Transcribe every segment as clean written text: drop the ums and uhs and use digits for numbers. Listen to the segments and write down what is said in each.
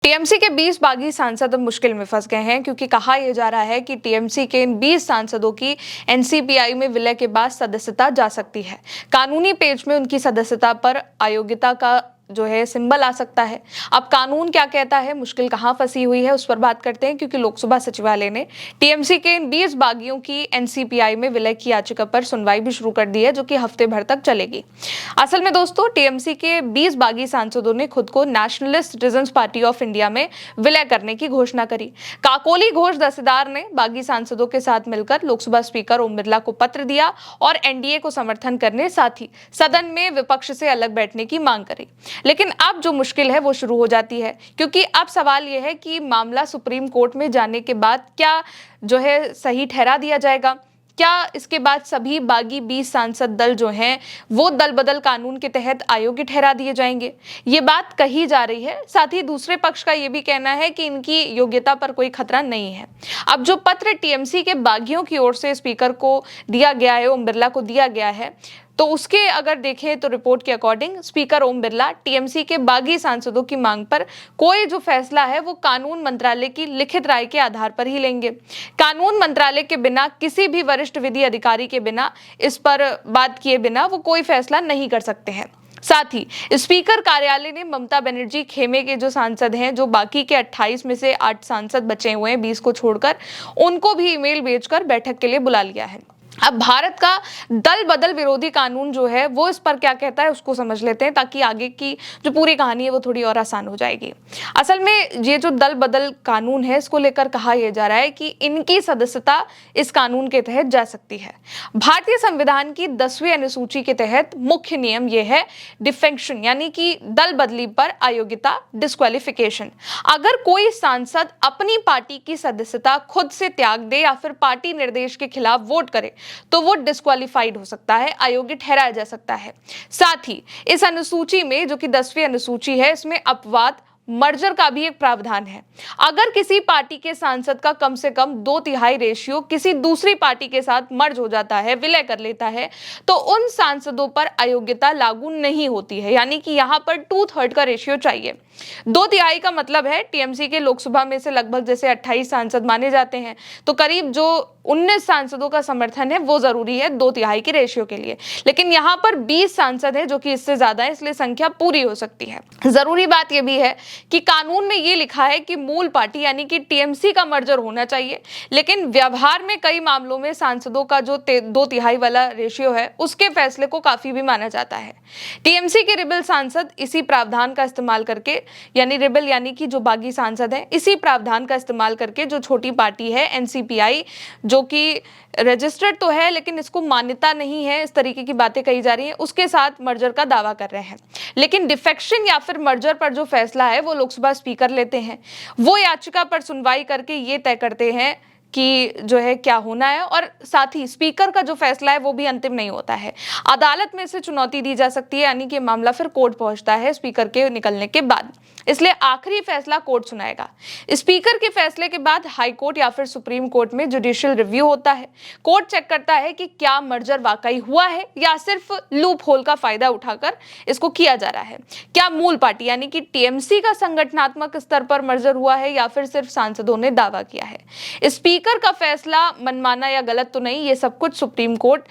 TMC के 20 बागी सांसद अब मुश्किल में फंस गए हैं क्योंकि कहा यह जा रहा है कि टीएमसी के इन 20 सांसदों की एनसीपीआई में विलय के बाद सदस्यता जा सकती है। कानूनी पेज में उनकी सदस्यता पर अयोग्यता का सिंबल आ सकता है। अब कानून क्या कहता है, मुश्किल कहां फंसी हुई है, उस पर बात करते हैं क्योंकि लोकसभा सचिवालय ने टीएमसी के इन 20 बागियों की एनसीपीआई में विलय की याचिका पर सुनवाई भी शुरू कर दी है, जो कि हफ्ते भर तक चलेगी। असल में दोस्तों, टीएमसी के 20 बागी सांसदों ने खुद को nationalist citizens party of India में विलय करने की घोषणा करी। काकोली घोष दस्तेदार ने बागी सांसदों के साथ मिलकर लोकसभा स्पीकर ओम बिरला को पत्र दिया और एनडीए को समर्थन करने, साथ ही सदन में विपक्ष से अलग बैठने की मांग करी। लेकिन अब जो मुश्किल है वो शुरू हो जाती है, क्योंकि अब सवाल यह है कि मामला सुप्रीम कोर्ट में जाने के बाद क्या सही ठहरा दिया जाएगा। क्या इसके बाद सभी बागी 20 सांसद दल वो दल बदल कानून के तहत अयोग्य ठहरा दिए जाएंगे, ये बात कही जा रही है। साथ ही दूसरे पक्ष का ये भी कहना है कि इनकी योग्यता पर कोई खतरा नहीं है। अब जो पत्र टीएमसी के बागियों की ओर से स्पीकर को दिया गया है, ओम बिरला को दिया गया है, तो उसके अगर देखें तो रिपोर्ट के according speaker Om Birla TMC के बागी सांसदों की मांग पर कोई जो फैसला है वो कानून मंत्रालय की लिखित राय के आधार पर ही लेंगे। कानून मंत्रालय के बिना, किसी भी वरिष्ठ विधि अधिकारी के बिना, इस पर बात किए बिना वो कोई फैसला नहीं कर सकते हैं। साथ ही स्पीकर कार्यालय ने ममता बनर्जी खेमे के जो सांसद हैं, जो बाकी के 28 में से 8 सांसद बचे हुए हैं 20 को छोड़कर, उनको भी ईमेल भेजकर बैठक के लिए बुला लिया है। अब भारत का दल बदल विरोधी कानून वो इस पर क्या कहता है उसको समझ लेते हैं, ताकि आगे की जो पूरी कहानी है वो थोड़ी और आसान हो जाएगी। असल में ये जो दल बदल कानून है, इसको लेकर कहा यह जा रहा है कि इनकी सदस्यता इस कानून के तहत जा सकती है। भारतीय संविधान की 10वीं अनुसूची के तहत मुख्य नियम यह है डिफेक्शन, यानी कि दल बदली पर अयोग्यता, डिस्क्वालिफिकेशन। अगर कोई सांसद अपनी पार्टी की सदस्यता खुद से त्याग दे या फिर पार्टी निर्देश के खिलाफ वोट करे तो वो डिस्क्वालिफाइड हो सकता है, अयोग्य ठहराया जा सकता है। साथ ही इस अनुसूची में, जो कि 10वीं अनुसूची है, इसमें अपवाद, मर्जर का भी एक प्रावधान है। अगर किसी पार्टी के सांसद का कम से कम 2/3 रेशियो किसी दूसरी पार्टी के साथ मर्ज हो जाता है, विलय कर लेता है, तो उन सांसदों पर अयोग्यता लागू नहीं होती है। यानी कि यहां पर 2/3 का रेशियो चाहिए। 2/3 का मतलब है टीएमसी के लोकसभा में से लगभग जैसे 28 सांसद माने जाते हैं, तो करीब जो 19 सांसदों का समर्थन है वो जरूरी है 2/3 की रेशियो के लिए। लेकिन यहाँ पर 20 सांसद है, जो कि इससे ज्यादा है, इसलिए संख्या पूरी हो सकती है। जरूरी बात यह भी है कि कानून में ये लिखा है कि मूल पार्टी यानी कि टीएमसी का मर्जर होना चाहिए, लेकिन व्यवहार में कई मामलों में सांसदों का जो 2/3 वाला रेशियो है, उसके फैसले को काफी भी माना जाता है। टीएमसी के रिबल सांसद इसी प्रावधान का इस्तेमाल करके, यानी रिबल यानी कि जो बागी सांसद है, इसी प्रावधान का इस्तेमाल करके जो छोटी पार्टी है एनसीपीआई, जो कि रजिस्टर्ड तो है लेकिन इसको मान्यता नहीं है, इस तरीके की बातें कही जा रही हैं, उसके साथ मर्जर का दावा कर रहे हैं। लेकिन डिफेक्शन या फिर मर्जर पर जो फैसला है वो लोकसभा स्पीकर लेते हैं। वो याचिका पर सुनवाई करके ये तय करते हैं कि क्या होना है, और साथ ही स्पीकर का जो फैसला है वो भी अंतिम नहीं होता है। अदालत में से चुनौती दी जा सकती है, यानी कि मामला फिर कोर्ट पहुंचता है स्पीकर के निकलने के बाद, इसलिए आखिरी फैसला कोर्ट सुनाएगा। स्पीकर के फैसले के बाद हाई कोर्ट या फिर सुप्रीम कोर्ट में जुडिशियल रिव्यू होता है। कोर्ट चेक करता है कि क्या मर्जर वाकई हुआ है या सिर्फ लूप होल का फायदा उठाकर इसको किया जा रहा है। क्या मूल पार्टी यानी कि टीएमसी का संगठनात्मक स्तर पर मर्जर हुआ है या फिर सिर्फ सांसदों ने दावा किया है। स्पीकर का फैसला मनमाना या गलत तो नहीं, ये सब कुछ सुप्रीम कोर्ट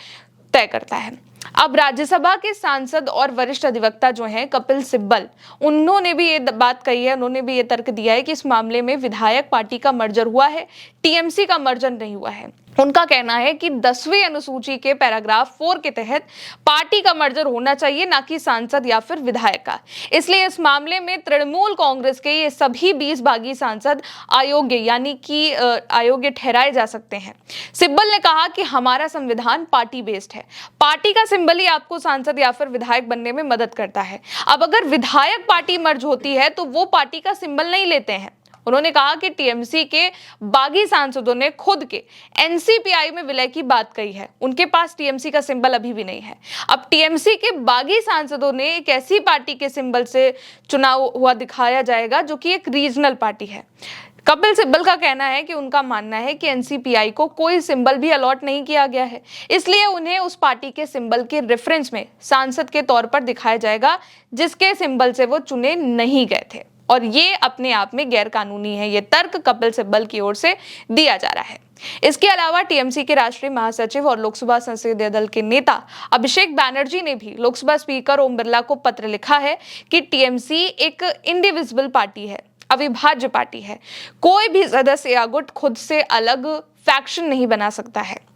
तय करता है। अब राज्यसभा के सांसद और वरिष्ठ अधिवक्ता कपिल सिब्बल, उन्होंने भी ये बात कही है, उन्होंने भी ये तर्क दिया है कि इस मामले में विधायक पार्टी का मर्जर हुआ है, टीएमसी का मर्जर नहीं हुआ है। उनका कहना है कि 10वीं अनुसूची के पैराग्राफ 4 के तहत पार्टी का मर्जर होना चाहिए, ना कि सांसद या फिर विधायक का। इसलिए इस मामले में तृणमूल कांग्रेस के ये सभी 20 बागी सांसद अयोग्य यानी कि अयोग्य ठहराए जा सकते हैं। सिब्बल ने कहा कि हमारा संविधान पार्टी बेस्ड है, पार्टी का सिंबल ही आपको सांसद या फिर विधायक बनने में मदद करता है। अब अगर विधायक पार्टी मर्ज होती है तो वो पार्टी का सिंबल नहीं लेते हैं। उन्होंने कहा कि टीएमसी के बागी सांसदों ने खुद के एनसीपीआई में विलय की बात कही है, उनके पास टीएमसी का सिंबल अभी भी नहीं है। अब टीएमसी के बागी सांसदों ने एक ऐसी पार्टी के सिंबल से चुनाव हुआ दिखाया जाएगा जो कि एक रीजनल पार्टी है। कपिल सिब्बल का कहना है कि उनका मानना है कि एनसीपीआई को कोई सिंबल भी अलॉट नहीं किया गया है, इसलिए उन्हें उस पार्टी के सिंबल के रेफरेंस में सांसद के तौर पर दिखाया जाएगा जिसके सिंबल से वो चुने नहीं गए थे। और ये अपने आप में गैर कानूनी है। ये तर्क कपिल सिब्बल की ओर से दिया जा रहा है। इसके अलावा टीएमसी के राष्ट्रीय महासचिव और लोकसभा संसदीय दल के नेता अभिषेक बैनर्जी ने भी लोकसभा स्पीकर ओम बिरला को पत्र लिखा है कि टीएमसी एक इंडिविजिबल पार्टी है, अविभाज्य पार्टी है। कोई भी सदस्य या गुट खुद से अलग फैक्शन नहीं बना सकता है।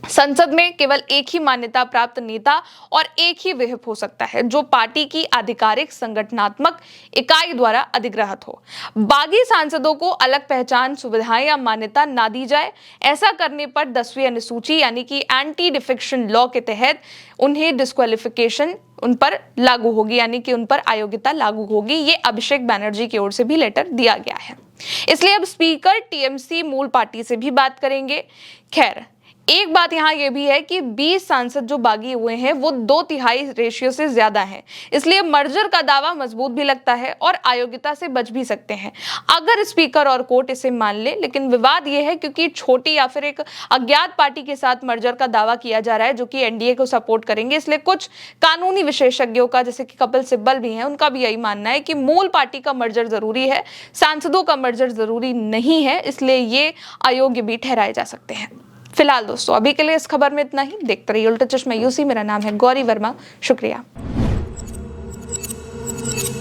संसद में केवल एक ही मान्यता प्राप्त नेता और एक ही विहिप हो सकता है जो पार्टी की आधिकारिक संगठनात्मक इकाई द्वारा अधिग्रहित हो। बागी सांसदों को अलग पहचान, सुविधाएं या मान्यता ना दी जाए। ऐसा करने पर 10वीं अनुसूची यानी कि एंटी डिफेक्शन लॉ के तहत उन्हें डिस्क्वालिफिकेशन उन पर लागू होगी, यानी कि उन पर अयोग्यता लागू होगी। ये अभिषेक बैनर्जी की ओर से भी लेटर दिया गया है। इसलिए अब स्पीकर टीएमसी मूल पार्टी से भी बात करेंगे। खैर, एक बात यहाँ ये भी है कि 20 सांसद जो बागी हुए हैं वो 2/3 रेशियो से ज्यादा हैं, इसलिए मर्जर का दावा मजबूत भी लगता है और अयोग्यता से बच भी सकते हैं अगर स्पीकर और कोर्ट इसे मान ले। लेकिन विवाद ये है क्योंकि छोटी या फिर एक अज्ञात पार्टी के साथ मर्जर का दावा किया जा रहा है जो कि एनडीए को सपोर्ट करेंगे, इसलिए कुछ कानूनी विशेषज्ञों का, जैसे कि कपिल सिब्बल भी हैं, उनका भी यही मानना है कि मूल पार्टी का मर्जर जरूरी है, सांसदों का मर्जर जरूरी नहीं है, इसलिए ये अयोग्य भी ठहराए जा सकते हैं। फिलहाल दोस्तों अभी के लिए इस खबर में इतना ही। देखते रहिए उल्टा चश्मा यूसी। मेरा नाम है गौरी वर्मा। शुक्रिया।